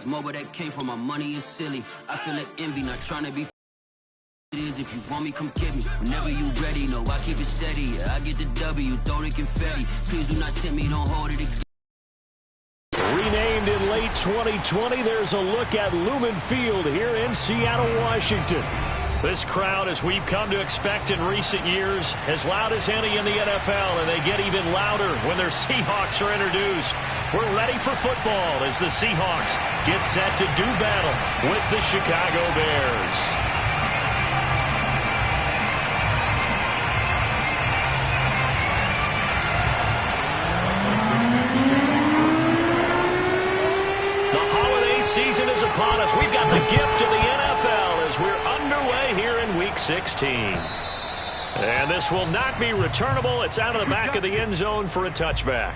Cause more where that came from, my money is silly. I feel like envy, not trying to be it is. If you want me, come get me. Whenever you ready, no, I keep it steady. Yeah, I get the W, throw the confetti. Please do not tempt me, don't hold it again. Renamed in late 2020, there's a look at Lumen Field here in Seattle, Washington. This crowd, as we've come to expect in recent years, as loud as any in the NFL, and they get even louder when their Seahawks are introduced. We're ready for football as the Seahawks get set to do battle with the Chicago Bears. Season is upon us. We've got the gift of the NFL as we're underway here in Week 16. And this will not be returnable. It's out of the back of the end zone for a touchback.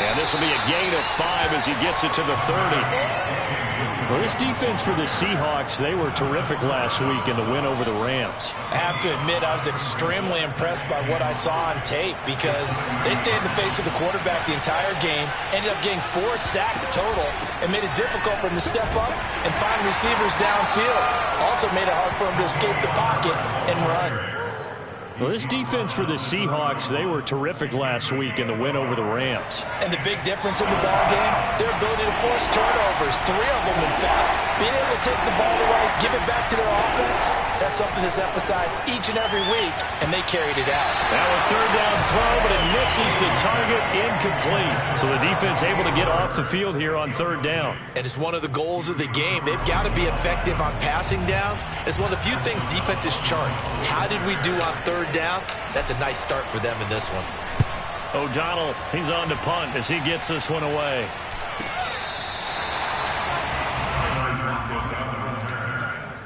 And this will be a gain of 5 as he gets it to the 30. Well, this defense for the Seahawks, they were terrific last week in the win over the Rams. I have to admit, I was extremely impressed by what I saw on tape because they stayed in the face of the quarterback the entire game, ended up getting 4 sacks total, and made it difficult for him to step up and find receivers downfield. Also made it hard for him to escape the pocket and run. Well, this defense for the Seahawks, they were terrific last week in the win over the Rams. And the big difference in the ball game, their ability to force turnovers, 3 of them in fact. Being able to take the ball away, give it back to their offense, that's something that's emphasized each and every week, and they carried it out. Now a third down throw, but it misses the target, incomplete. So the defense able to get off the field here on third down. And it's one of the goals of the game. They've got to be effective on passing downs. It's one of the few things defenses chart. How did we do on third down? That's a nice start for them in this one. O'Donnell, he's on to punt as he gets this one away.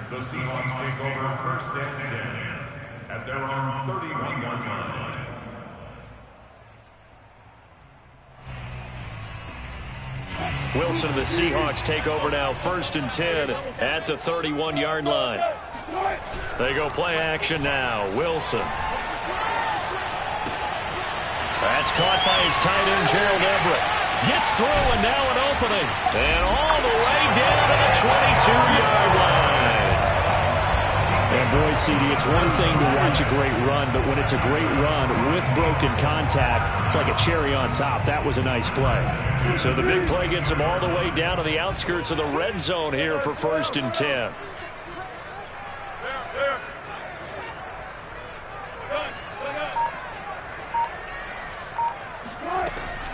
The Seahawks take over first and 10 at their own 31-yard line. Wilson and the Seahawks take over now first and 10 at the 31-yard line. They go play action now. Wilson. That's caught by his tight end, Gerald Everett. Gets through and now an opening. And all the way down to the 22-yard line. And boy, CD, it's one thing to watch a great run, but when it's a great run with broken contact, it's like a cherry on top. That was a nice play. So the big play gets him all the way down to the outskirts of the red zone here for first and 10.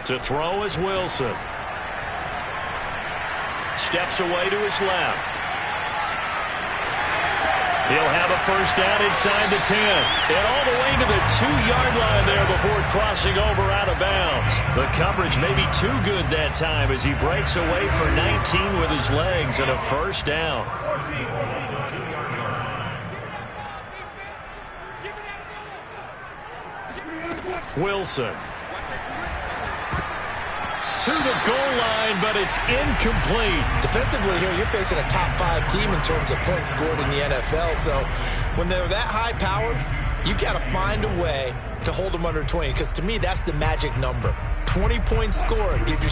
To throw is Wilson. Steps away to his left. He'll have a first down inside the 10. And all the way to the 2-yard line there before crossing over out of bounds. The coverage may be too good that time as he breaks away for 19 with his legs and a first down. Wilson. To the goal line, but it's incomplete. Defensively here, you're facing a top 5 team in terms of points scored in the NFL. So when they're that high powered, you got to find a way to hold them under 20. Because to me, that's the magic number. 20-point score. You give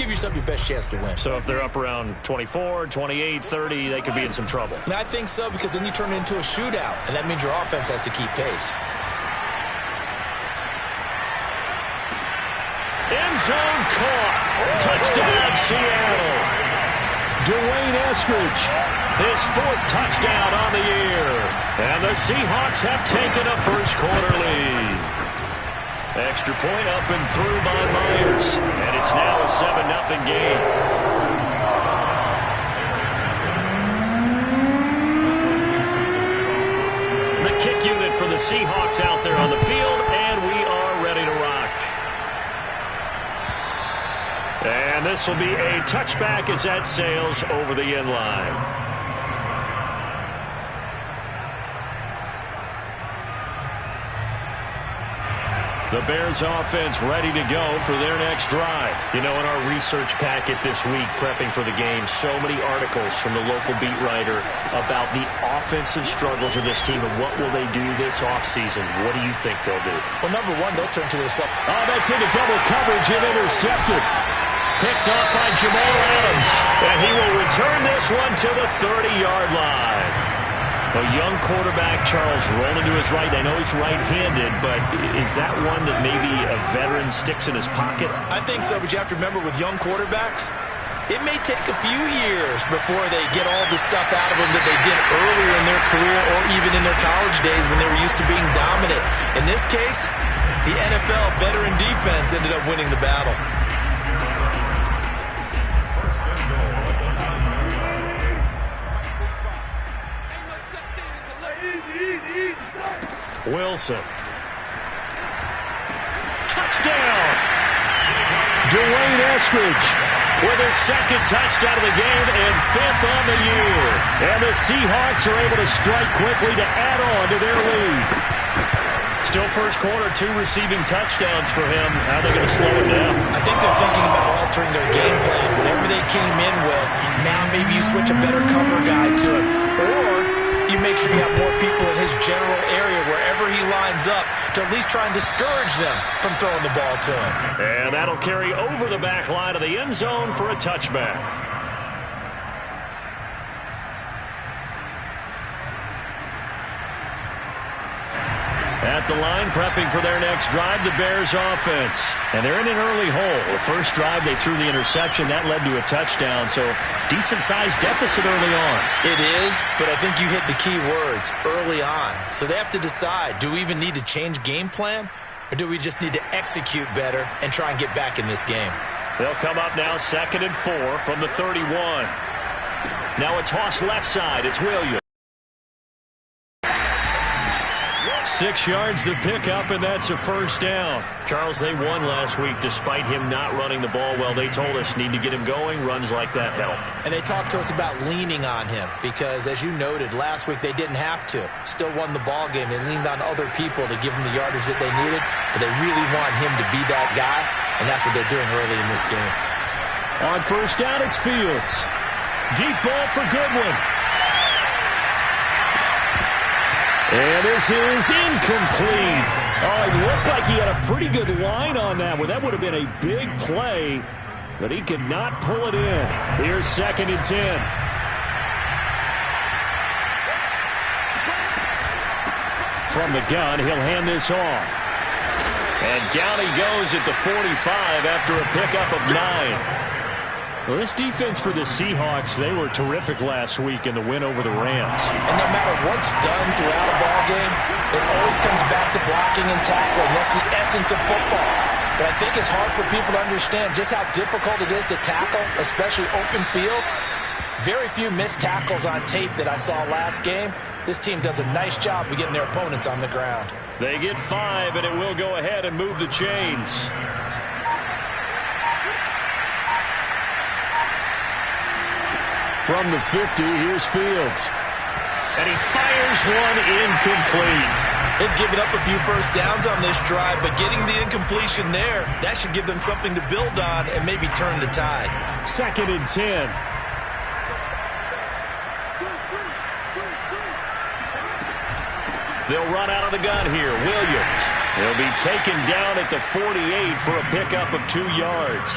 yourself your best chance to win. So if they're up around 24, 28, 30, they could be in some trouble. And I think so, because then you turn it into a shootout, and that means your offense has to keep pace. End zone caught. Touchdown, Seattle. Dwayne Eskridge, his 4th touchdown on the year. And the Seahawks have taken a first-quarter lead. Extra point up and through by Myers. And it's now a 7-0 game. The kick unit for the Seahawks out there on the field, and we are ready to rock. this will be a touchback as that sails over the end line. The Bears offense ready to go for their next drive. You know, in our research packet this week, prepping for the game, so many articles from the local beat writer about the offensive struggles of this team and what will they do this offseason. What do you think they'll do? Well, number one, they'll turn to this up. Oh, that's into double coverage and intercepted. Picked up by Jamal Adams. And he will return this one to the 30-yard line. A young quarterback, Charles, rolling to his right. I know he's right-handed, but is that one that maybe a veteran sticks in his pocket? I think so, but you have to remember with young quarterbacks, it may take a few years before they get all the stuff out of them that they did earlier in their career or even in their college days when they were used to being dominant. In this case, the NFL veteran defense ended up winning the battle. Wilson. Touchdown! Dwayne Eskridge with his second touchdown of the game and fifth on the year. And the Seahawks are able to strike quickly to add on to their lead. Still first quarter, 2 receiving touchdowns for him. How are they going to slow it down? I think they're thinking about altering their game plan. Whatever they came in with, now maybe you switch a better cover guy to it. Or you make sure you have more people in his general area wherever he lines up to at least try and discourage them from throwing the ball to him. And that'll carry over the back line of the end zone for a touchback. At the line, prepping for their next drive, the Bears offense. And they're in an early hole. The first drive, they threw the interception. That led to a touchdown, so decent-sized deficit early on. It is, but I think you hit the key words, early on. So they have to decide, do we even need to change game plan, or do we just need to execute better and try and get back in this game? They'll come up now 2nd and 4 from the 31. Now a toss left side. It's Williams. 6 yards the pickup, and that's a first down. Charles, they won last week despite him not running the ball well. They told us need to get him going. Runs like that help. And they talked to us about leaning on him because, as you noted, last week they didn't have to. Still won the ball game. They leaned on other people to give them the yardage that they needed, but they really want him to be that guy, and that's what they're doing early in this game. On first down, it's Fields. Deep ball for Goodwin. And this is incomplete. Oh, it looked like he had a pretty good line on that one. That would have been a big play, but he could not pull it in. Here's 2nd and 10. From the gun, he'll hand this off. And down he goes at the 45 after a pickup of 9. Well, this defense for the Seahawks, they were terrific last week in the win over the Rams. And no matter what's done throughout a ball game, it always comes back to blocking and tackling. That's the essence of football. But I think it's hard for people to understand just how difficult it is to tackle, especially open field. Very few missed tackles on tape that I saw last game. This team does a nice job of getting their opponents on the ground. They get 5, and it will go ahead and move the chains. From the 50, here's Fields. And he fires one incomplete. They've given up a few first downs on this drive, but getting the incompletion there, that should give them something to build on and maybe turn the tide. 2nd and 10. They'll run out of the gun here. Williams. He'll be taken down at the 48 for a pickup of 2 yards.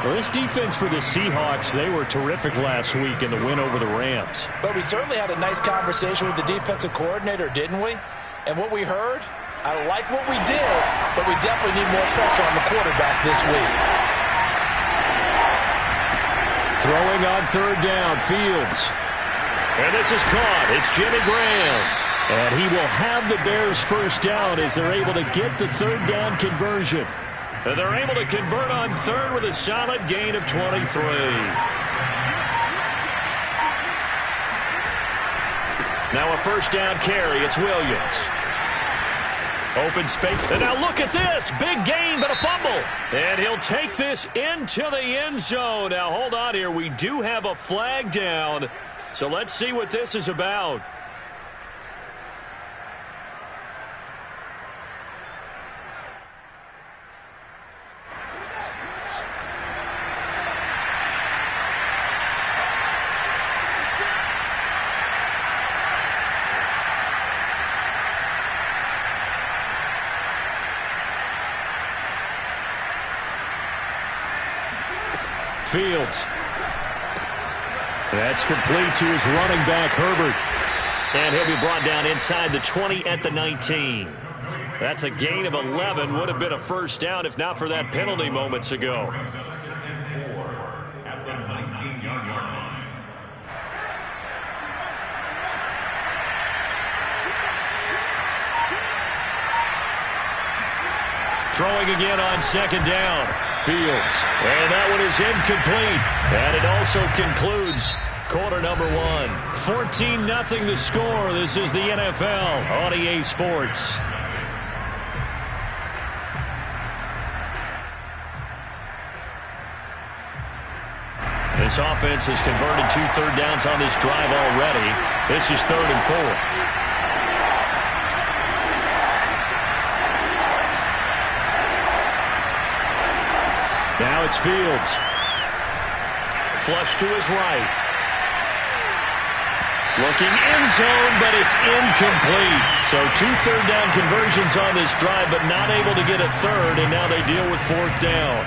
Well, this defense for the Seahawks, they were terrific last week in the win over the Rams. But we certainly had a nice conversation with the defensive coordinator, didn't we? And what we heard, I like what we did, but we definitely need more pressure on the quarterback this week. Throwing on 3rd down, Fields. And this is caught. It's Jimmy Graham. And he will have the Bears first down as they're able to get the 3rd down conversion. And they're able to convert on 3rd with a solid gain of 23. Now a first down carry. It's Williams. Open space. And now look at this. Big gain, but a fumble. And he'll take this into the end zone. Now, hold on here. We do have a flag down. So let's see what this is about. Fields. That's complete to his running back, Herbert. And he'll be brought down inside the 20 at the 19. That's a gain of 11. Would have been a first down if not for that penalty moments ago. At the 19-yard line. Throwing again on second down. Fields. And that one is incomplete. And it also concludes quarter number one. 14-0 the score. This is the NFL on EA Sports. This offense has converted 2 third downs on this drive already. This is 3rd and 4. Now it's Fields. Flush to his right. Looking end zone, but it's incomplete. So 2 third down conversions on this drive, but not able to get a third, and now they deal with 4th down.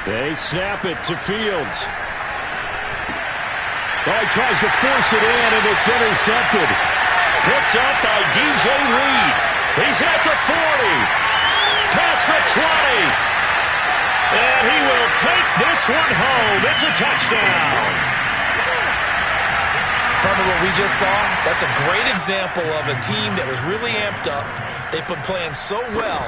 They snap it to Fields. Oh, he tries to force it in, and it's intercepted. Picked up by DJ Reed. He's at the 40. Past the 20. And he will take this one home. It's a touchdown. From what we just saw, that's a great example of a team that was really amped up. They've been playing so well,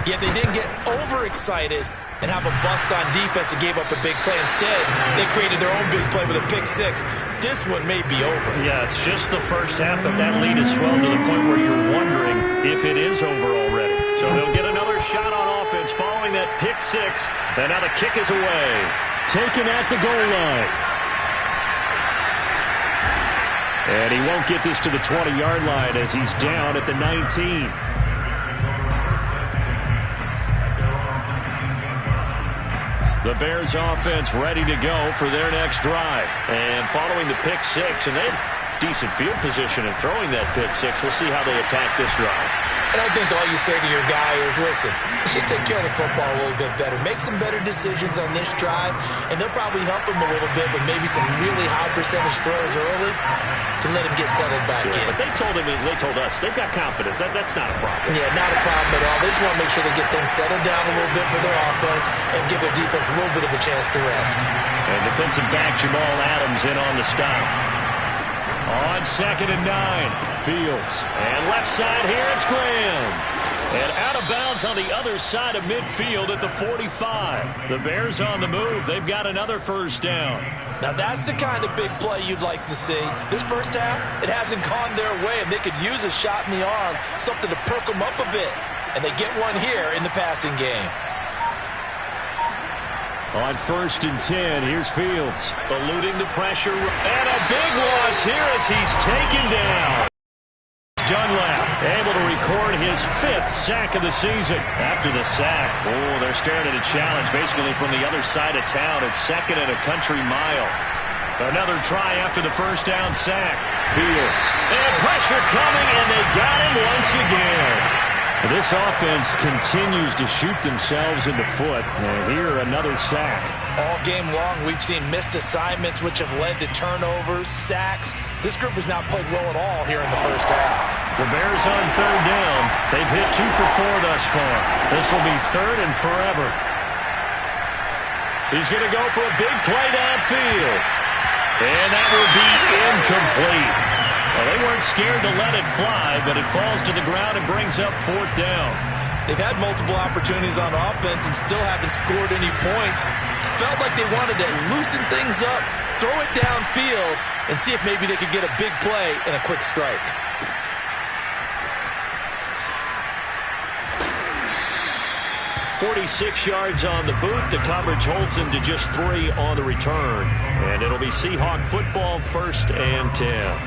yet they didn't get overexcited and have a bust on defense and gave up a big play. Instead, they created their own big play with a pick six. This one may be over. Yeah, it's just the first half, but that lead has swelled to the point where you're wondering if it is over already. So they'll get another shot on offense following that pick six, and now the kick is away. Taken at the goal line. And he won't get this to the 20-yard line as he's down at the 19. The Bears offense ready to go for their next drive. And following the pick six, and they have decent field position in throwing that pick six. We'll see how they attack this drive. And I think all you say to your guy is, listen, let's just take care of the football a little bit better. Make some better decisions on this drive, and they'll probably help him a little bit with maybe some really high percentage throws early to let him get settled back in. But they told us, they've got confidence. That's not a problem. Yeah, not a problem at all. They just want to make sure they get things settled down a little bit for their offense and give their defense a little bit of a chance to rest. And defensive back Jamal Adams in on the stop. On 2nd and 9, Fields. And left side here, it's Graham. And out of bounds on the other side of midfield at the 45. The Bears on the move. They've got another first down. Now that's the kind of big play you'd like to see. This first half, it hasn't gone their way, and they could use a shot in the arm, something to perk them up a bit. And they get one here in the passing game. On 1st and 10, here's Fields. Eluding the pressure. And a big loss here as he's taken down. Dunlap able to record his 5th sack of the season. After the sack, they're staring at a challenge basically from the other side of town. It's 2nd and a country mile. Another try after the first down sack. Fields. And pressure coming, and they got him once again. This offense continues to shoot themselves in the foot. And here, another sack. All game long, we've seen missed assignments, which have led to turnovers, sacks. This group has not played well at all here in the first half. The Bears on 3rd down. They've hit 2 for 4 thus far. This will be 3rd and forever. He's going to go for a big play downfield. And that will be incomplete. Well, they weren't scared to let it fly, but it falls to the ground and brings up 4th down. They've had multiple opportunities on offense and still haven't scored any points. Felt like they wanted to loosen things up, throw it downfield, and see if maybe they could get a big play and a quick strike. "46 yards on the boot. The coverage holds him to just 3 on the return. And it'll be Seahawk football, 1st and 10.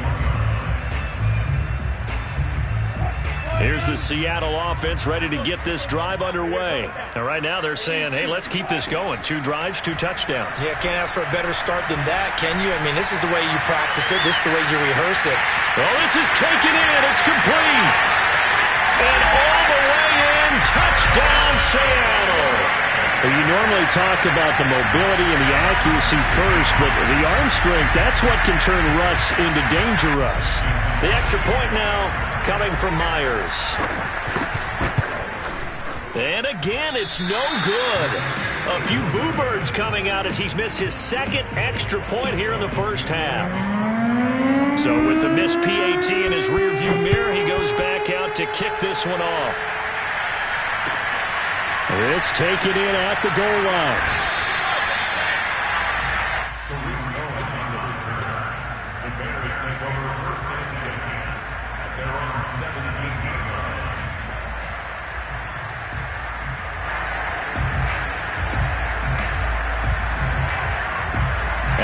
Here's the Seattle offense ready to get this drive underway. And right now they're saying, hey, let's keep this going. 2 drives, 2 touchdowns. Yeah, can't ask for a better start than that, can you? I mean, this is the way you practice it. This is the way you rehearse it. Well, this is taken in. It's complete. And all the way in, touchdown Seattle. Well, you normally talk about the mobility and the accuracy first, but the arm strength, that's what can turn Russ into Danger Russ. The extra point now coming from Myers. And again, it's no good. A few boo birds coming out as he's missed his 2nd extra point here in the first half. So with the missed PAT in his rearview mirror, he goes back out to kick this one off. This taken in at the goal line. The Bears take over 1st and 10 at their own 17-yard line.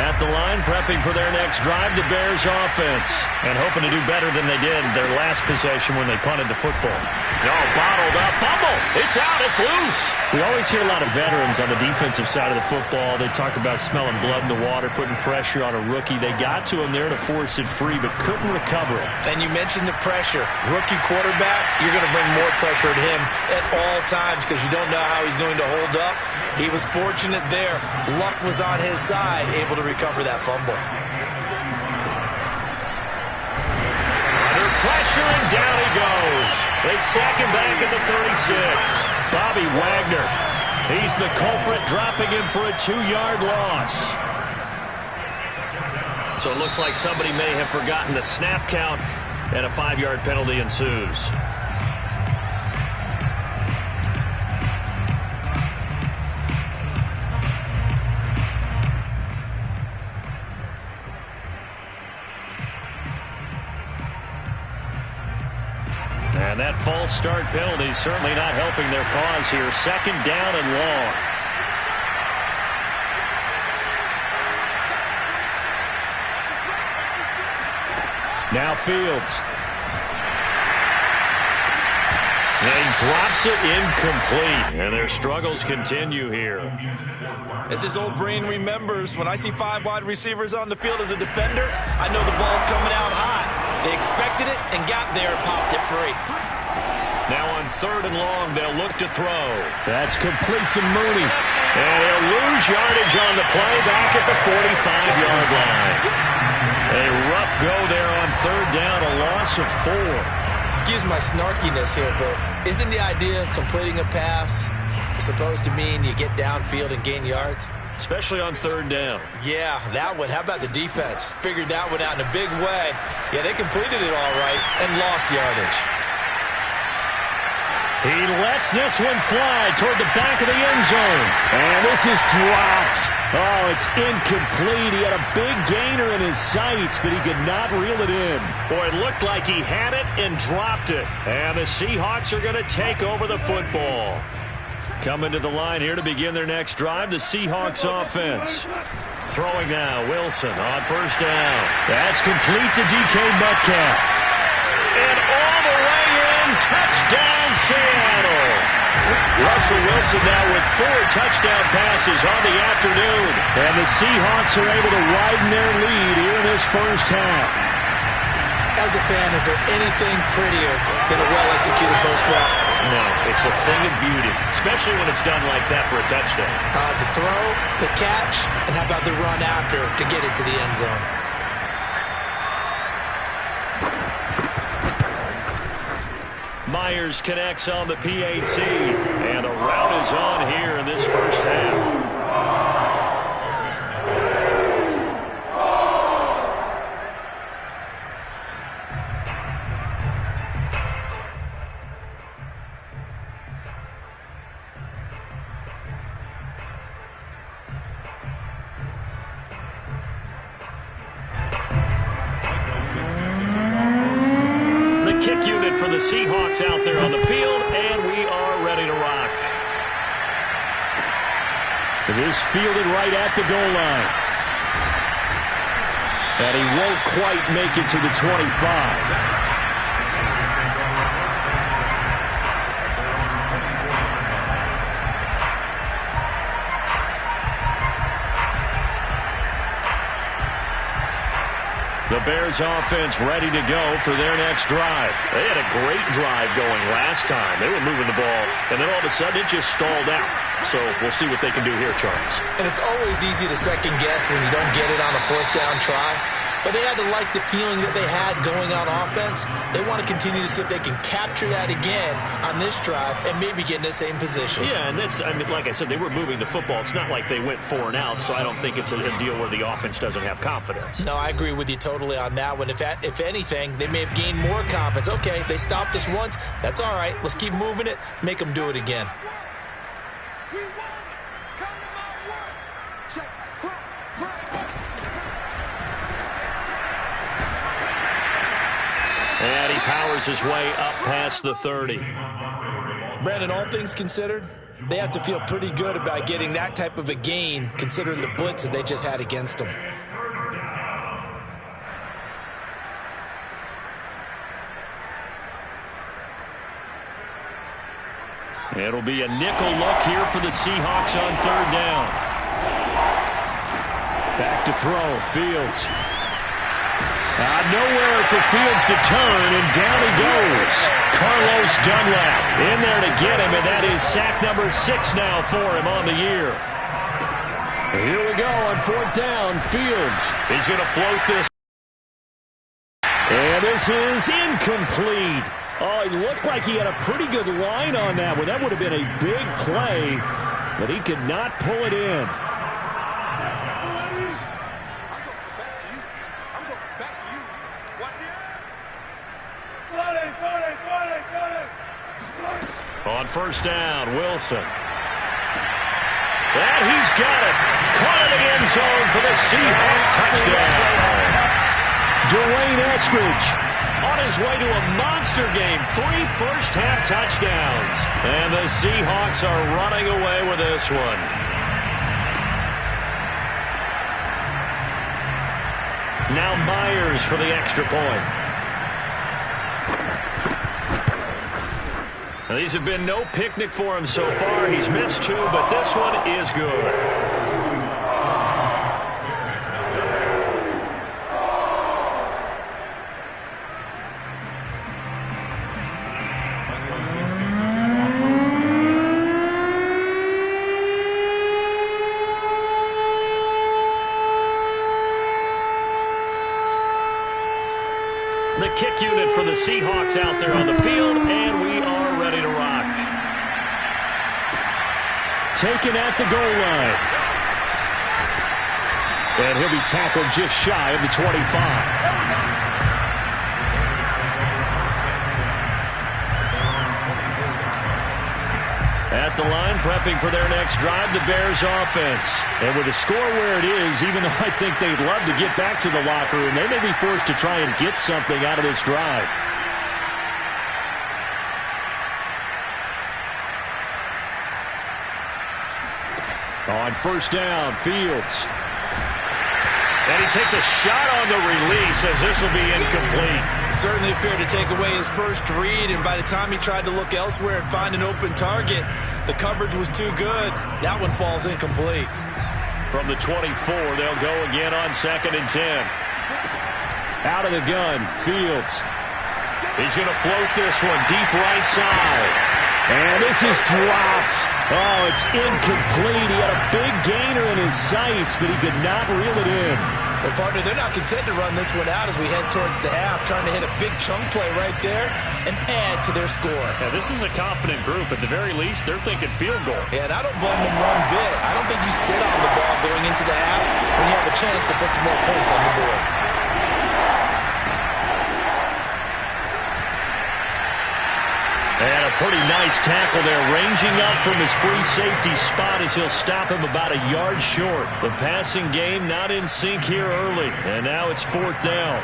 At the line, prepping for their next drive, the Bears offense. And hoping to do better than they did their last possession when they punted the football. No, bottled up, fumble. It's out, it's loose. We always hear a lot of veterans on the defensive side of the football. They talk about smelling blood in the water, putting pressure on a rookie. They got to him there to force it free, but couldn't recover it. And you mentioned the pressure. Rookie quarterback, you're going to bring more pressure at him at all times because you don't know how he's going to hold up. He was fortunate there. Luck was on his side, able to recover that fumble. Under pressure, and down he goes. They sack him back at the 36. Bobby Wagner, he's the culprit, dropping him for a 2-yard loss. So it looks like somebody may have forgotten the snap count, and a 5-yard penalty ensues. And that false start penalty certainly not helping their cause here. 2nd down and long. Now Fields. And he drops it incomplete. And their struggles continue here. As his old brain remembers, when I see 5 wide receivers on the field as a defender, I know the ball's coming out high. They expected it and got there and popped it free. Now on 3rd and long, they'll look to throw. That's complete to Mooney. And he'll lose yardage on the play back at the 45-yard line. A rough go there on 3rd down, a loss of 4. Excuse my snarkiness here, but isn't the idea of completing a pass supposed to mean you get downfield and gain yards? Especially on 3rd down. Yeah, that one. How about the defense? Figured that one out in a big way. Yeah, they completed it all right and lost yardage. He lets this one fly toward the back of the end zone. And this is dropped. Oh, it's incomplete. He had a big gainer in his sights, but he could not reel it in. Boy, it looked like he had it and dropped it. And the Seahawks are going to take over the football. Coming to the line here to begin their next drive, the Seahawks offense. Throwing now, Wilson on 1st down. That's complete to DK Metcalf. And all the way in, touchdown Seattle. Russell Wilson now with 4 touchdown passes on the afternoon. And the Seahawks are able to widen their lead here in this first half. As a fan, is there anything prettier than a well-executed post route? No, it's a thing of beauty, especially when it's done like that for a touchdown. The throw, the catch, and how about the run after to get it to the end zone? Myers connects on the PAT, and a rout is on here in this first half. kick unit for the Seahawks out there on the field, and we are ready to rock. It is fielded right at the goal line. And he won't quite make it to the 25. The Bears offense ready to go for their next drive. They had a great drive going last time. They were moving the ball, and then all of a sudden it just stalled out. So we'll see what they can do here, Charles. And it's always easy to second guess when you don't get it on a fourth down try. But they had to like the feeling that they had going on offense. They want to continue to see if they can capture that again on this drive and maybe get in the same position. Yeah, and that's, I mean, like I said, they were moving the football. It's not like they went 4 and out, so I don't think it's a deal where the offense doesn't have confidence. No, I agree with you totally on that one. If anything, they may have gained more confidence. Okay, they stopped us once. That's all right. Let's keep moving it. Make them do it again. And he powers his way up past the 30. Brandon, all things considered, they have to feel pretty good about getting that type of a gain considering the blitz that they just had against them. It'll be a nickel look here for the Seahawks on 3rd down. Back to throw, Fields. Nowhere for Fields to turn, and down he goes. Carlos Dunlap in there to get him, and that is sack number 6 now for him on the year. Here we go on 4th down. Fields. He's going to float this. And this is incomplete. Oh, he looked like he had a pretty good line on that one. That would have been a big play, but he could not pull it in. On 1st down, Wilson. And he's got it. Caught in the end zone for the Seahawks touchdown. Dwayne Eskridge on his way to a monster game. 3 first-half touchdowns. And the Seahawks are running away with this one. Now Myers for the extra point. Now, these have been no picnic for him so far. He's missed 2, but this one is good. The kick unit for the Seahawks out there on the field, and we are ready to rock. Taken at the goal line. And he'll be tackled just shy of the 25. At the line, prepping for their next drive, the Bears offense. And with the score where it is, even though I think they'd love to get back to the locker room, they may be forced to try and get something out of this drive. On 1st down, Fields. And he takes a shot on the release as this will be incomplete. Certainly appeared to take away his first read, and by the time he tried to look elsewhere and find an open target, the coverage was too good. That one falls incomplete. From the 24, they'll go again on 2nd and 10. Out of the gun, Fields. He's going to float this one deep right side. And this is dropped. Oh, it's incomplete. He had a big gainer in his sights, but he could not reel it in. Well, partner, they're not content to run this one out as we head towards the half, trying to hit a big chunk play right there and add to their score. Yeah, this is a confident group. At the very least, they're thinking field goal. Yeah, and I don't blame them one bit. I don't think you sit on the ball going into the half when you have a chance to put some more points on the board. And a pretty nice tackle there, ranging up from his free safety spot as he'll stop him about a yard short. The passing game not in sync here early, and now it's 4th down.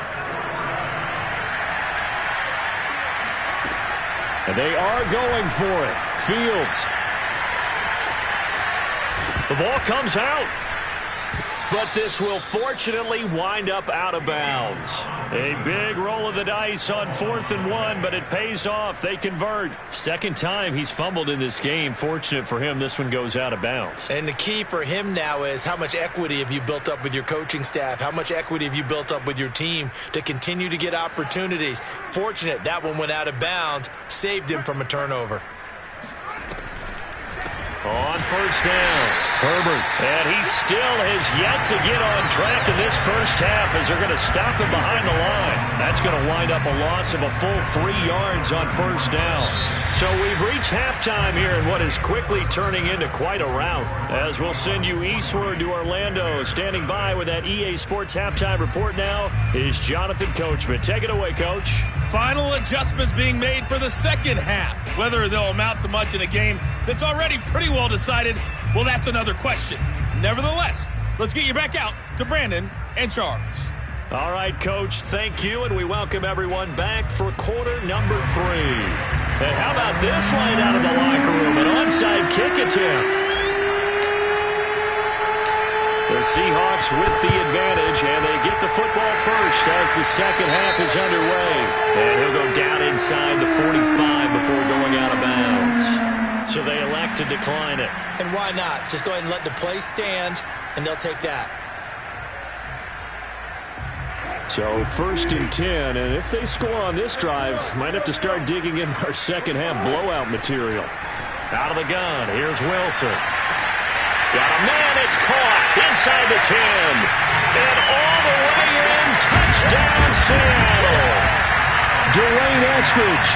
And they are going for it. Fields. The ball comes out. But this will fortunately wind up out of bounds. A big roll of the dice on 4th and 1, but it pays off. They convert. Second time he's fumbled in this game. Fortunate for him, this one goes out of bounds. And the key for him now is how much equity have you built up with your coaching staff? How much equity have you built up with your team to continue to get opportunities? Fortunate that one went out of bounds, saved him from a turnover. On first down, Herbert. And he still has yet to get on track in this first half as they're going to stop him behind the line. That's going to wind up a loss of a full 3 yards on first down. So we've reached halftime here in what is quickly turning into quite a rout. As we'll send you eastward to Orlando. Standing by with that EA Sports halftime report now is Jonathan Coachman. Take it away, Coach. Final adjustments being made for the second half. Whether they'll amount to much in a game that's already pretty well decided, well, that's another question. Nevertheless, let's get you back out to Brandon and Charles. All right, Coach, thank you, and we welcome everyone back for quarter number 3. And how about this line out of the locker room? An onside kick attempt. The Seahawks with the advantage, and they get the football first as the second half is underway. And he'll go down inside the 45 before going out of bounds. So they elect to decline it. And why not? Just go ahead and let the play stand, and they'll take that. So 1st and 10, and if they score on this drive, might have to start digging in our second half blowout material. Out of the gun, here's Wilson. Got a man, it's caught inside the 10. And all the way in, touchdown Seattle. Dwayne Eskridge,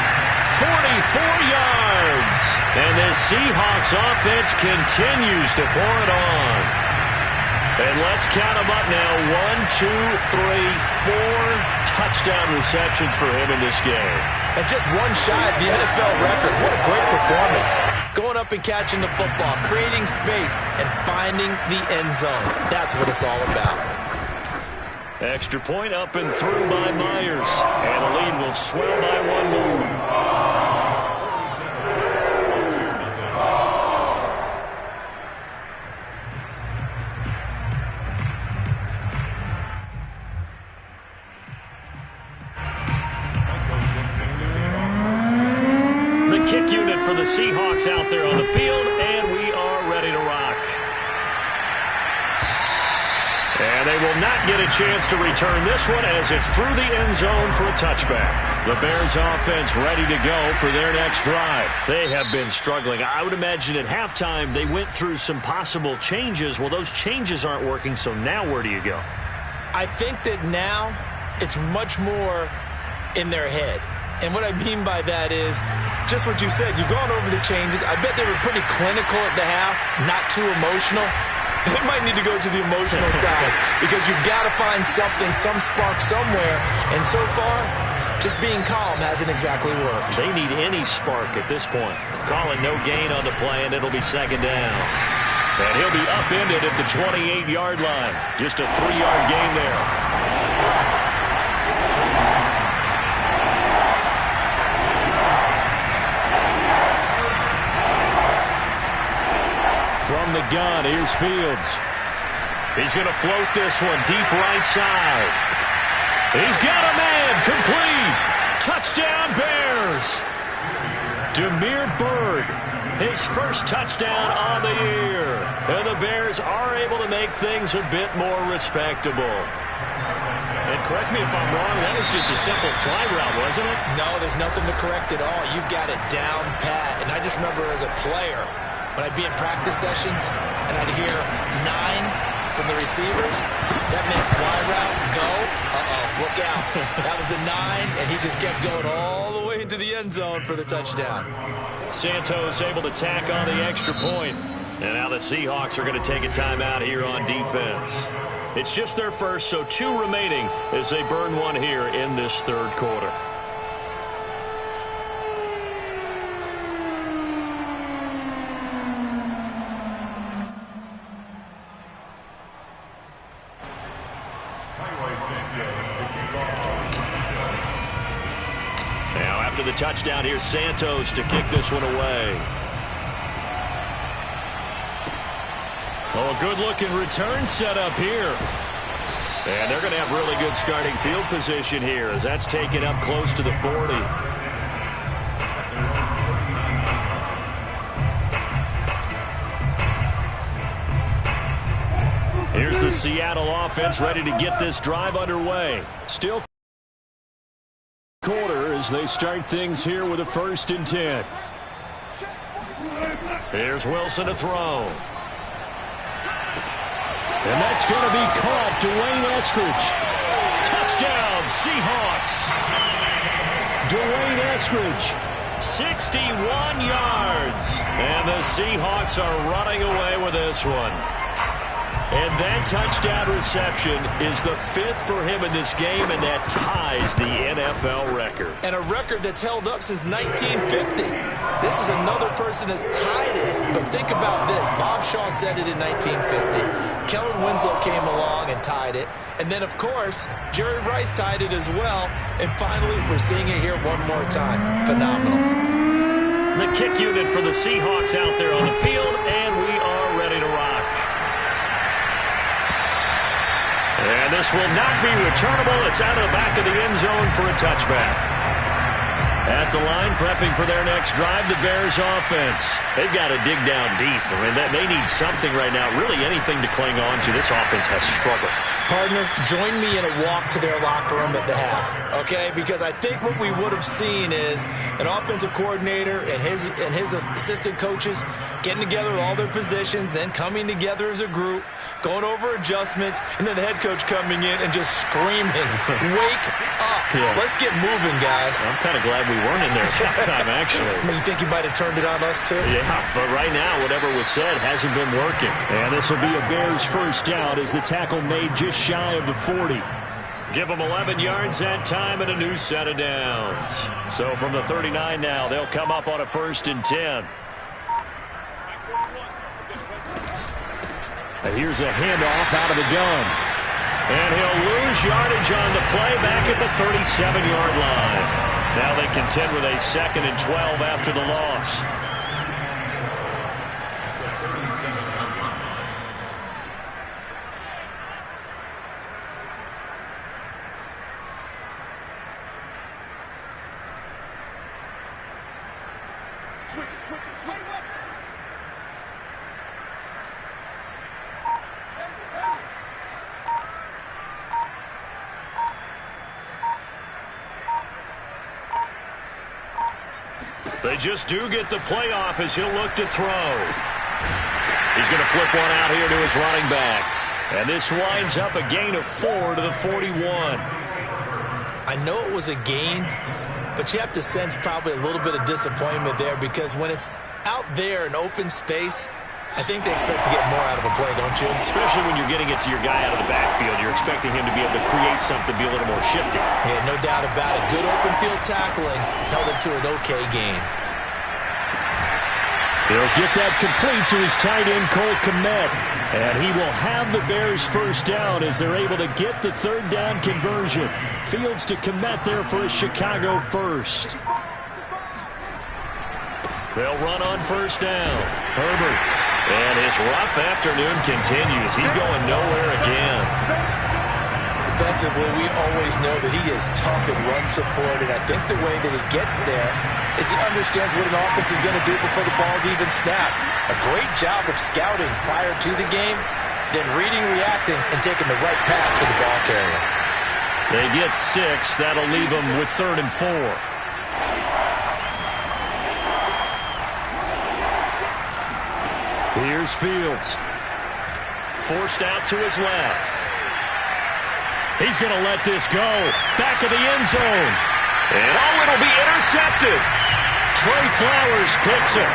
44 yards. And the Seahawks offense continues to pour it on. And let's count them up now. 1, 2, 3, 4 touchdown receptions for him in this game. And just one shy of the NFL record. What a great performance. Going up and catching the football, creating space, and finding the end zone. That's what it's all about. Extra point up and through by Myers. And the lead will swell by 1 more. Kick unit for the Seahawks out there on the field, and we are ready to rock. And they will not get a chance to return this one as it's through the end zone for a touchback. The Bears offense ready to go for their next drive. They have been struggling. I would imagine at halftime they went through some possible changes. Well, those changes aren't working, so now where do you go? I think that now it's much more in their head. And what I mean by that is just what you said. You've gone over the changes. I bet they were pretty clinical at the half, not too emotional. They might need to go to the emotional side because you've got to find something, some spark somewhere. And so far, just being calm hasn't exactly worked. They need any spark at this point. Calling no gain on the play, and it'll be second down. And he'll be upended at the 28-yard line. Just a 3-yard gain there. From the gun, here's Fields. He's going to float this one deep right side. He's got a man, complete. Touchdown Bears. Demir Bird, his first touchdown on the year. And the Bears are able to make things a bit more respectable. And correct me if I'm wrong, that was just a simple fly route, wasn't it? No, there's nothing to correct at all. You've got it down pat. And I just remember as a player, when I'd be in practice sessions and I'd hear 9 from the receivers, that meant fly route, go, look out. That was the 9, and he just kept going all the way into the end zone for the touchdown. Santos able to tack on the extra point. And now the Seahawks are going to take a timeout here on defense. It's just their first, so 2 remaining as they burn one here in this third quarter. Now after the touchdown, here's Santos to kick this one away. Oh, a good-looking return set up here. And they're going to have really good starting field position here as that's taken up close to the 40. Here's the Seattle offense ready to get this drive underway. Still quarter as they start things here with a 1st and 10. Here's Wilson to throw. And that's going to be caught. Dwayne Eskridge. Touchdown, Seahawks. Dwayne Eskridge, 61 yards. And the Seahawks are running away with this one. And that touchdown reception is the 5th for him in this game, and that ties the NFL record. And a record that's held up since 1950. This is another person that's tied it, but think about this. Bob Shaw said it in 1950. Kellen Winslow came along and tied it. And then, of course, Jerry Rice tied it as well. And finally, we're seeing it here one more time. Phenomenal. The kick unit for the Seahawks out there on the field, and we are ready to rock. And this will not be returnable. It's out of the back of the end zone for a touchback. At the line, prepping for their next drive, the Bears offense. They've got to dig down deep. I mean, they need something right now, really anything to cling on to. This offense has struggled. Partner, join me in a walk to their locker room at the half, okay? Because I think what we would have seen is an offensive coordinator and his assistant coaches getting together with all their positions, then coming together as a group, going over adjustments, and then the head coach coming in and just screaming, wake up. Yeah. Let's get moving, guys. I'm kind of glad we weren't in there at that time, actually. I mean, you think you might have turned it on us, too? Yeah, but right now, whatever was said hasn't been working. And this will be a Bears 1st down as the tackle made just shy of the 40. Give them 11 yards that time and a new set of downs. So from the 39 now, they'll come up on a 1st and 10. And here's a handoff out of the gun. And he'll lose yardage on the play back at the 37-yard line. Now they contend with a 2nd and 12 after the loss. They just do get the playoff as he'll look to throw. He's going to flip one out here to his running back. And this winds up a gain of 4 to the 41. I know it was a gain, but you have to sense probably a little bit of disappointment there because when it's out there in open space, I think they expect to get more out of a play, don't you? Especially when you're getting it to your guy out of the backfield. You're expecting him to be able to create something, be a little more shifty. Yeah, no doubt about it. Good open field tackling held it to an okay game. He'll get that complete to his tight end, Cole Kmet. And he will have the Bears 1st down as they're able to get the 3rd down conversion. Fields to Kmet there for a Chicago 1st. They'll run on 1st down. Herbert. And his rough afternoon continues. He's going nowhere again. Defensively, we always know that he is tough in run support, and I think the way that he gets there is he understands what an offense is going to do before the ball's even snapped. A great job of scouting prior to the game, then reading, reacting, and taking the right path to the ball carrier. They get 6. That'll leave them with 3rd and 4. Here's Fields. Forced out to his left. He's going to let this go. Back of the end zone. And oh, it'll be intercepted. Trey Flowers picks it.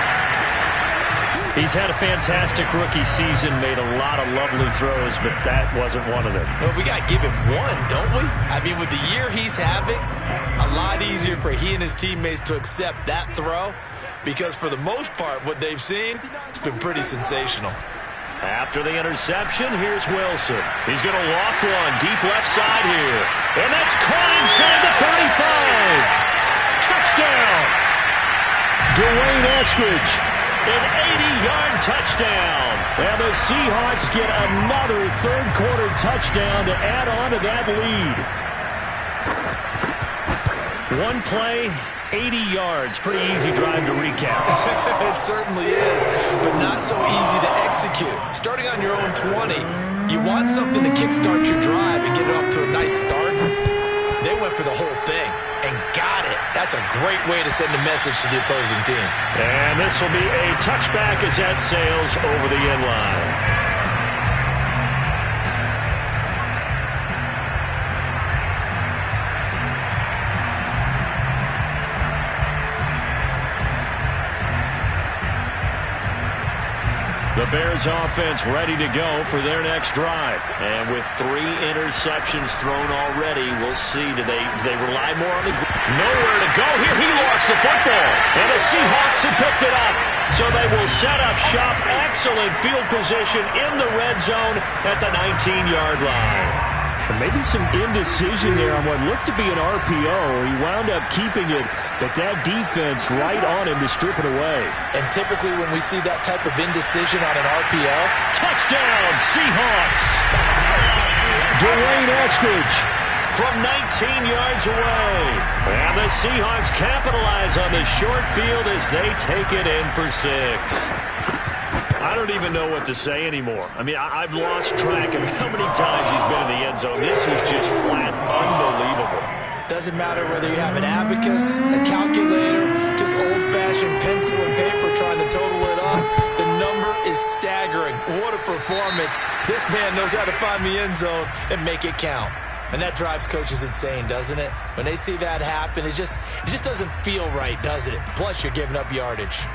He's had a fantastic rookie season, made a lot of lovely throws, but that wasn't one of them. Well, we got to give him one, don't we? I mean, with the year he's having, a lot easier for he and his teammates to accept that throw because for the most part, what they've seen, it's been pretty sensational. After the interception, here's Wilson. He's going to loft one deep left side here. And that's caught inside the 35. Touchdown! Dwayne Eskridge, an 80-yard touchdown. And the Seahawks get another third-quarter touchdown to add on to that lead. One play, 80 yards. Pretty easy drive to recap. It certainly is, but not so easy to execute. Starting on your own 20, you want something to kickstart your drive and get it off to a nice start. They went for the whole thing and got it. That's a great way to send a message to the opposing team. And this will be a touchback as that sails over the end line. The Bears offense ready to go for their next drive. And with 3 interceptions thrown already, we'll see. Do they rely more on the nowhere to go here. He lost the football. And the Seahawks have picked it up. So they will set up shop. Excellent field position in the red zone at the 19-yard line. And maybe some indecision there on what looked to be an RPO. He wound up keeping it, but that defense right on him to strip it away. And typically when we see that type of indecision on an RPO, touchdown, Seahawks! Dwayne Eskridge from 19 yards away. And the Seahawks capitalize on the short field as they take it in for 6. I don't even know what to say anymore. I mean, I've lost track of how many times he's been in the end zone. This is just flat unbelievable. Doesn't matter whether you have an abacus, a calculator, just old-fashioned pencil and paper trying to total it up. The number is staggering. What a performance. This man knows how to find the end zone and make it count. And that drives coaches insane, doesn't it? When they see that happen, it just doesn't feel right, does it? Plus, you're giving up yardage.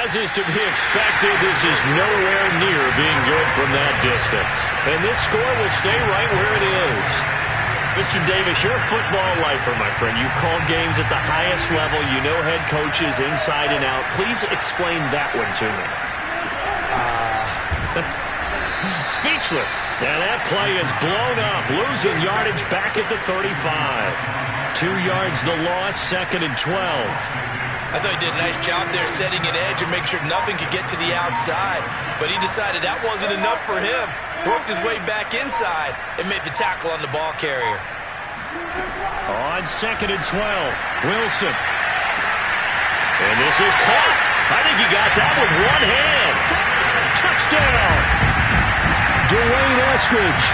As is to be expected, this is nowhere near being good from that distance. And this score will stay right where it is. Mr. Davis, you're a football lifer, my friend. You've called games at the highest level. You know head coaches inside and out. Please explain that one to me. Speechless. And that play is blown up, losing yardage back at the 35. 2 yards the loss, 2nd and 12. I thought he did a nice job there setting an edge and make sure nothing could get to the outside. But he decided that wasn't enough for him. Worked his way back inside and made the tackle on the ball carrier. On 2nd and 12, Wilson. And this is caught. I think he got that with one hand. Touchdown. Dwayne Eskridge,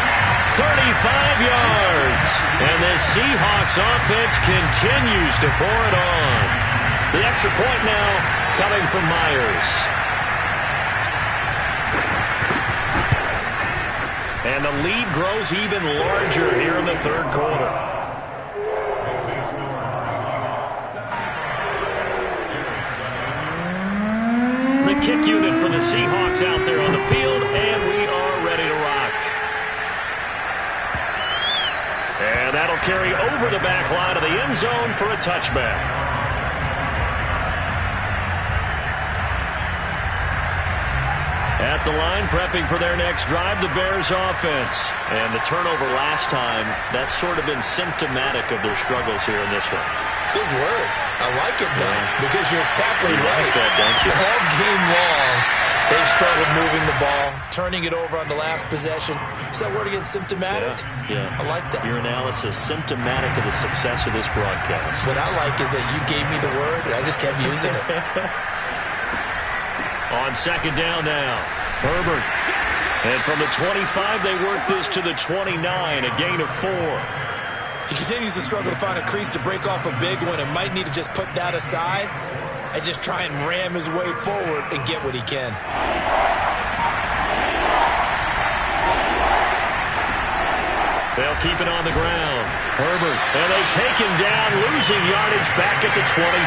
35 yards. And the Seahawks offense continues to pour it on. The extra point now coming from Myers. And the lead grows even larger here in the third quarter. The kick unit for the Seahawks out there on the field, and we are ready to rock. And that'll carry over the back line of the end zone for a touchback. At the line, prepping for their next drive, the Bears offense. And the turnover last time, that's sort of been symptomatic of their struggles here in this one. Good word. I like it, though, because you're exactly right. Like that, don't you? All game long, they struggled moving the ball, turning it over on the last possession. Is that word again, symptomatic? Yeah. I like that. Your analysis, symptomatic of the success of this broadcast. What I like is that you gave me the word, and I just kept using it. On 2nd down now, Herbert. And from the 25, they work this to the 29, a gain of 4. He continues to struggle to find a crease to break off a big one and might need to just put that aside and just try and ram his way forward and get what he can. They'll keep it on the ground. Herbert, and they take him down, losing yardage back at the 27.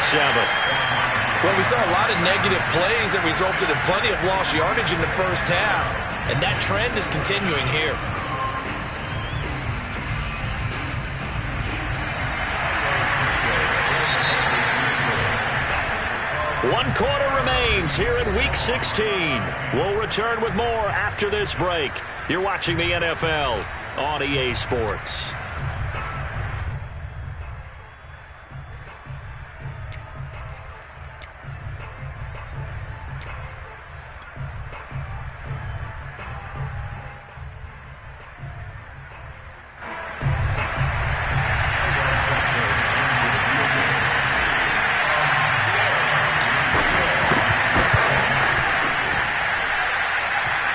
Well, we saw a lot of negative plays that resulted in plenty of lost yardage in the first half, and that trend is continuing here. 1 quarter remains here in Week 16. We'll return with more after this break. You're watching the NFL on EA Sports.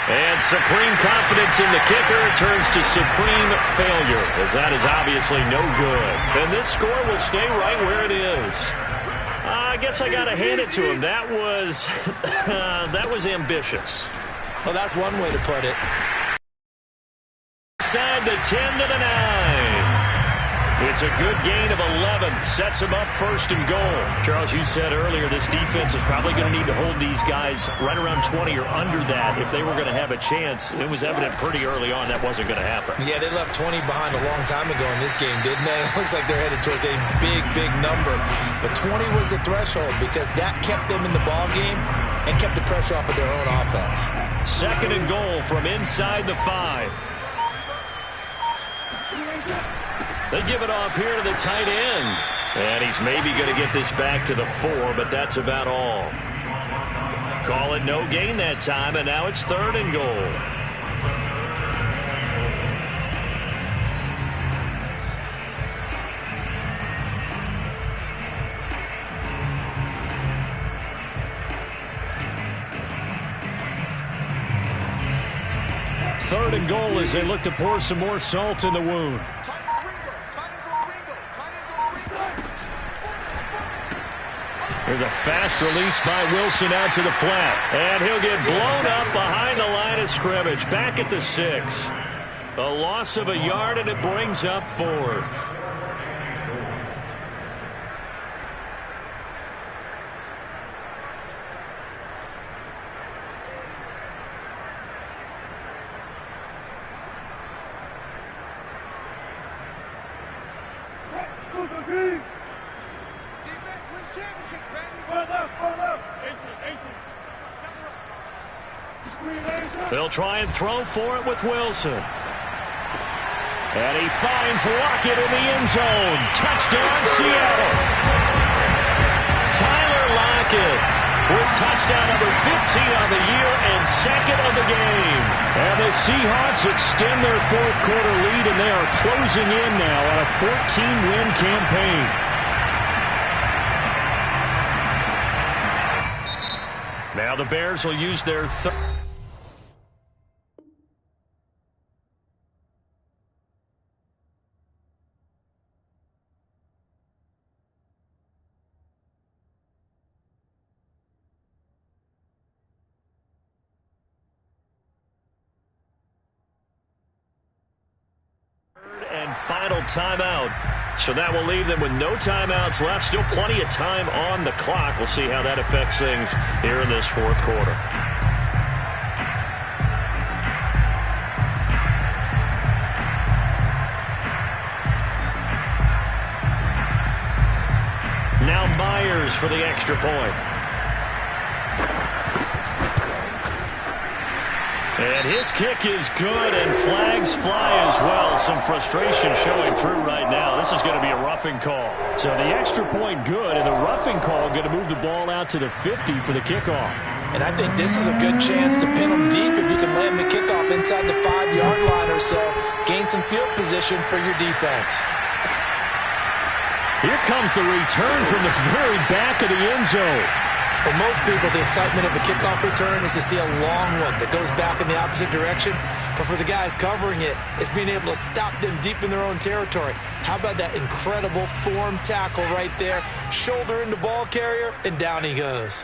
And supreme confidence in the kicker turns to supreme failure, as that is obviously no good. And this score will stay right where it is. I guess I got to hand it to him. That was that was ambitious. Well, that's one way to put it. Inside the 10 to the 9. It's a good gain of 11. Sets him up 1st and goal. Charles, you said earlier this defense is probably going to need to hold these guys right around 20 or under that if they were going to have a chance. It was evident pretty early on that wasn't going to happen. Yeah, they left 20 behind a long time ago in this game, didn't they? It looks like they're headed towards a big, big number. But 20 was the threshold because that kept them in the ball game and kept the pressure off of their own offense. 2nd and goal from inside the 5. They give it off here to the tight end. And he's maybe going to get this back to the 4, but that's about all. Call it no gain that time, and now it's 3rd and goal. Third and goal as they look to pour some more salt in the wound. There's a fast release by Wilson out to the flat. And he'll get blown up behind the line of scrimmage. Back at the 6. A loss of a yard, and it brings up 4th. They'll try and throw for it with Wilson. And he finds Lockett in the end zone. Touchdown, Seattle. Tyler Lockett with touchdown number 15 on the year and 2nd of the game. And the Seahawks extend their 4th quarter lead, and they are closing in now on a 14-win campaign. Now the Bears will use their third. And final timeout. So that will leave them with no timeouts left. Still plenty of time on the clock. We'll see how that affects things here in this 4th quarter. Now Myers for the extra point. And his kick is good, and flags fly as well. Some frustration showing through right now. This is going to be a roughing call. So the extra point good, and the roughing call going to move the ball out to the 50 for the kickoff. And I think this is a good chance to pin them deep if you can land the kickoff inside the 5-yard line or so. Gain some field position for your defense. Here comes the return from the very back of the end zone. For most people, the excitement of a kickoff return is to see a long one that goes back in the opposite direction. But for the guys covering it, it's being able to stop them deep in their own territory. How about that incredible form tackle right there? Shoulder into ball carrier, and down he goes.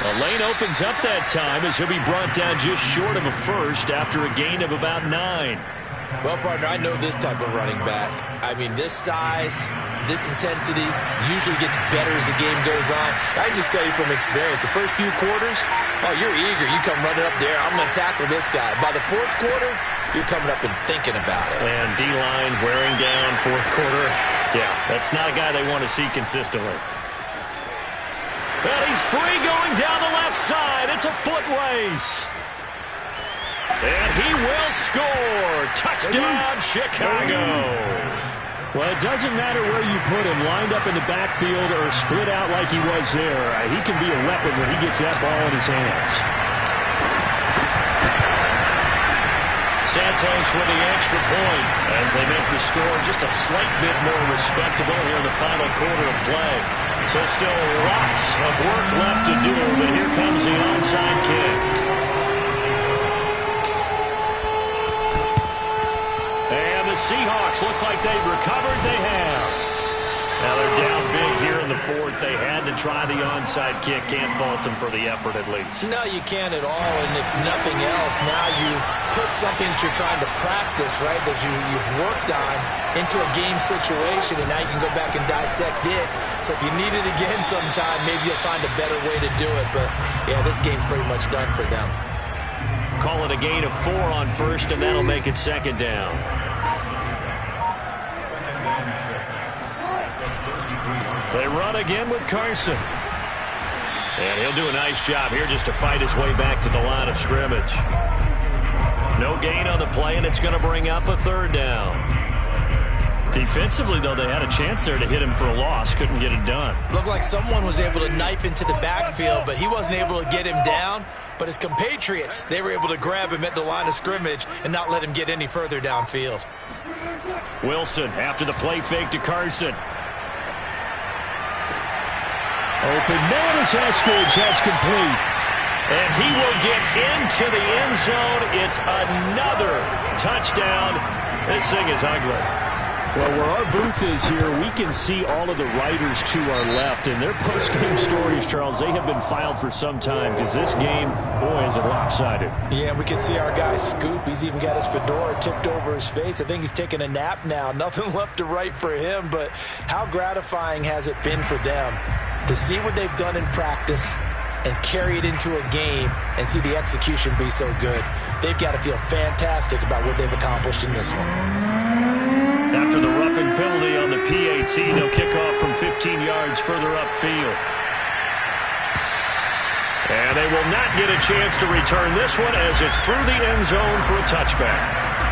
A lane opens up that time as he'll be brought down just short of a first after a gain of about 9. Well, partner, I know this type of running back. I mean, this size, this intensity usually gets better as the game goes on. I can just tell you from experience, the first few quarters, oh, you're eager. You come running up there, I'm going to tackle this guy. By the 4th quarter, you're coming up and thinking about it. And D-line wearing down 4th quarter. Yeah, that's not a guy they want to see consistently. And he's free going down the left side. It's a foot race. And he will score. Touchdown, Chicago. Well, it doesn't matter where you put him, lined up in the backfield or split out like he was there. He can be a weapon when he gets that ball in his hands. Santos with the extra point as they make the score just a slight bit more respectable here in the final quarter of play. So still lots of work left to do, but here comes the onside kick. And the Seahawks, looks like they've recovered. They have. Now they're down big here in the fourth. They had to try the onside kick. Can't fault them for the effort at least. No, you can't at all. And if nothing else, now you've put something that you're trying to practice, right, that you've worked on into a game situation, and now you can go back and dissect it. So if you need it again sometime, maybe you'll find a better way to do it. But, yeah, this game's pretty much done for them. Call it a gain of 4 on first, and that'll make it second down. They run again with Carson. And he'll do a nice job here just to fight his way back to the line of scrimmage. No gain on the play, and it's going to bring up a third down. Defensively, though, they had a chance there to hit him for a loss. Couldn't get it done. Looked like someone was able to knife into the backfield, but he wasn't able to get him down. But his compatriots, they were able to grab him at the line of scrimmage and not let him get any further downfield. Wilson after the play fake to Carson. Open man is Eskridge. That's complete. And he will get into the end zone. It's another touchdown. This thing is ugly. Well, where our booth is here, we can see all of the writers to our left. And their post-game stories, Charles, they have been filed for some time because this game, boy, is it lopsided. Yeah, we can see our guy Scoop. He's even got his fedora tipped over his face. I think he's taking a nap now. Nothing left to write for him. But how gratifying has it been for them to see what they've done in practice and carry it into a game and see the execution be so good? They've got to feel fantastic about what they've accomplished in this one. After the roughing penalty on the PAT, they'll kick off from 15 yards further upfield. And they will not get a chance to return this one as it's through the end zone for a touchback.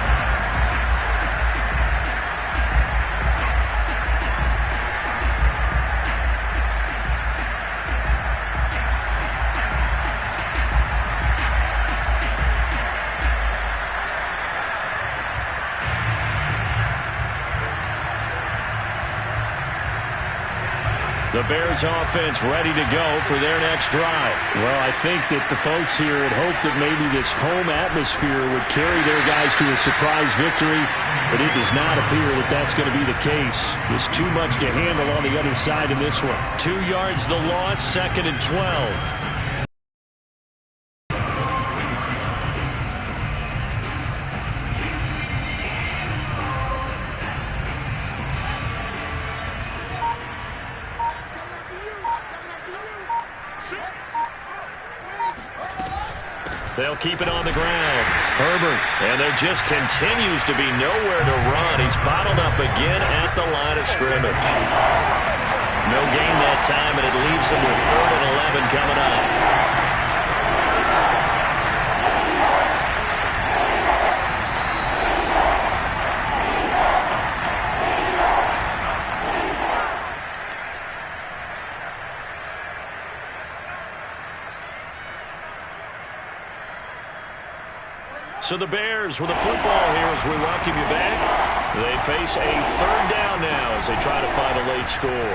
The Bears offense ready to go for their next drive. Well, I think that the folks here had hoped that maybe this home atmosphere would carry their guys to a surprise victory, but it does not appear that that's going to be the case. There's too much to handle on the other side in this one. 2 yards the loss, 2nd and 12. They'll keep it on the ground. Herbert. And there just continues to be nowhere to run. He's bottled up again at the line of scrimmage. No gain that time, and it leaves him with 3rd and 11 coming up. So the Bears with a football here as we welcome you back. They face a 3rd down now as they try to find a late score.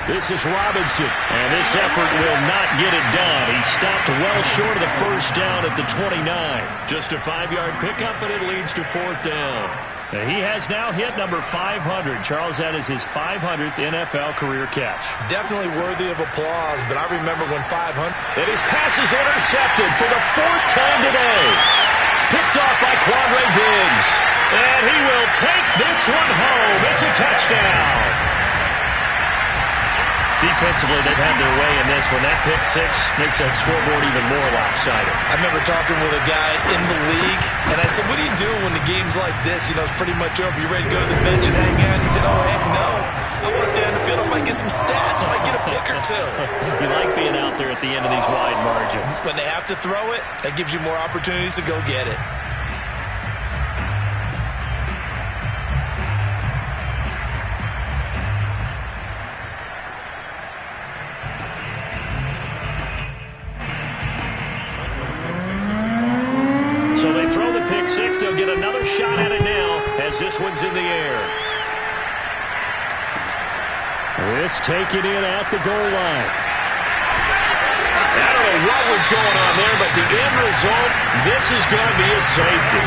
This is Robinson. And this effort will not get it done. He stopped well short of the 1st down at the 29. Just a 5-yard pickup, and it leads to 4th down. And he has now hit number 500. Charles, that is his 500th NFL career catch. Definitely worthy of applause, but I remember when 500... And his pass is intercepted for the 4th time today. Picked off by Quandre Diggs. And he will take this one home. It's a touchdown. Defensively, they've had their way in this one. That pick six makes that scoreboard even more lopsided. I remember talking with a guy in the league, and I said, what do you do when the game's like this? You know, it's pretty much over. You ready to go to the bench and hang out? He said, oh, might get some stats. Might get a pick or two. You like being out there at the end of these wide margins. When they have to throw it, that gives you more opportunities to go get it. So they throw the pick six. They'll get another shot at it now as this one's in the air. This taken in at the goal line. I don't know what was going on there, but the end result, this is going to be a safety.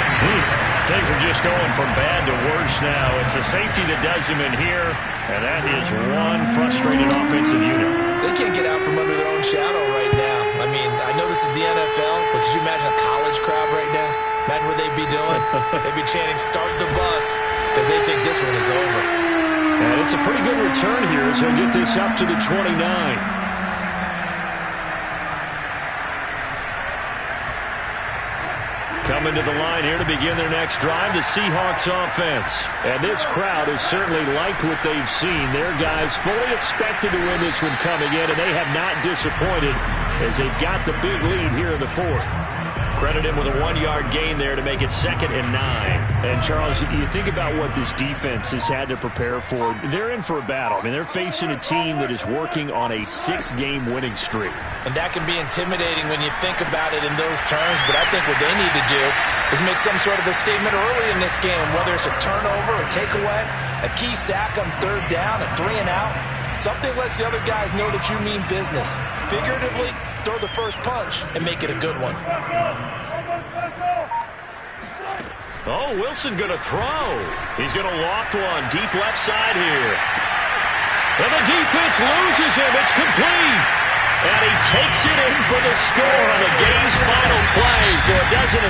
Things are just going from bad to worse now. It's a safety that does him in here, and that is one frustrated offensive unit. They can't get out from under their own shadow right now. I mean, I know this is the NFL, but could you imagine a college crowd right now? Imagine what they'd be doing. They'd be chanting, "Start the bus," because they think this one is over. And it's a pretty good return here as he'll get this up to the 29. Coming to the line here to begin their next drive, the Seahawks offense. And this crowd has certainly liked what they've seen. Their guys fully expected to win this one coming in, and they have not disappointed as they've got the big lead here in the fourth. Credit him with a 1-yard gain there to make it 2nd and 9. And, Charles, you think about what this defense has had to prepare for. They're in for a battle. I mean, they're facing a team that is working on a 6-game winning streak. And that can be intimidating when you think about it in those terms, but I think what they need to do is make some sort of a statement early in this game, whether it's a turnover, a takeaway, a key sack on 3rd down, a 3-and-out. Something lets the other guys know that you mean business. Figuratively, throw the first punch and make it a good one. Oh, Wilson going to throw. He's going to loft one deep left side here. And the defense loses him. It's complete. And he takes it in for the score on the game's final play, so it doesn't